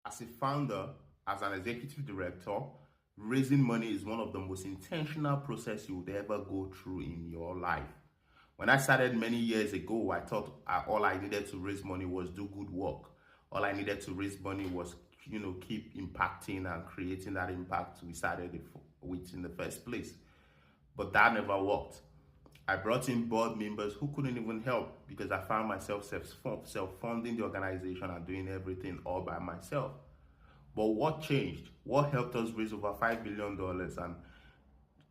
As a founder, as an executive director, raising money is one of the most intentional process you would ever go through in your life. When I started many years ago, I thought all I needed to raise money was do good work. All I needed to raise money was, keep impacting and creating that impact we started with in the first place. But that never worked. I brought in board members who couldn't even help because I found myself self-funding the organization and doing everything all by myself. But what changed? What helped us raise over $5 billion and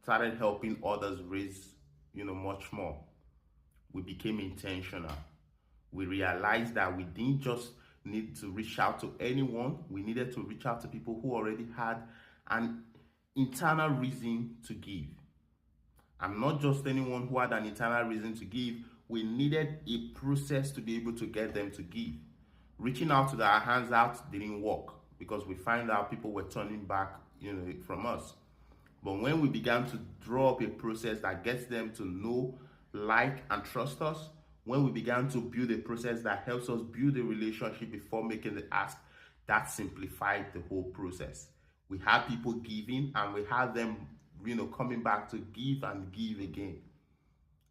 started helping others raise, much more? We became intentional. We realized that we didn't just need to reach out to anyone. We needed to reach out to people who already had an internal reason to give. And not just anyone who had an internal reason to give. We needed a process to be able to get them to give. Reaching out to our hands out didn't work because we found out people were turning back, from us. But when we began to draw up a process that gets them to know, like, and trust us, when we began to build a process that helps us build a relationship before making the ask, that simplified the whole process. We had people giving and we had them, coming back to give and give again.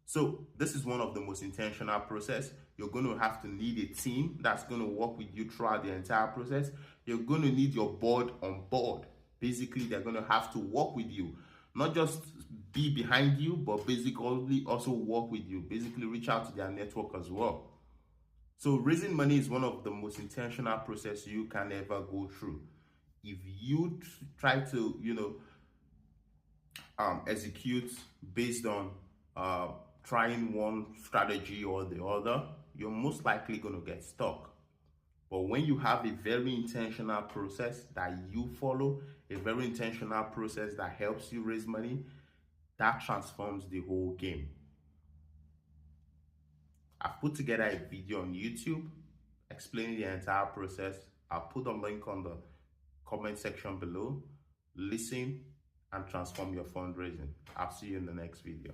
So this is one of the most intentional process. You're going to have to need a team that's going to work with you throughout the entire process. You're going to need your board on board. Basically, they're going to have to work with you, not just be behind you, but basically also work with you. Basically, reach out to their network as well. So raising money is one of the most intentional process you can ever go through. If you try to, execute based on trying one strategy or the other, you're most likely going to get stuck. But when you have a very intentional process that you follow, a very intentional process that helps you raise money, that transforms the whole game. I've put together a video on YouTube explaining the entire process. I'll put the link on the comment section below. Listen and transform your fundraising. I'll see you in the next video.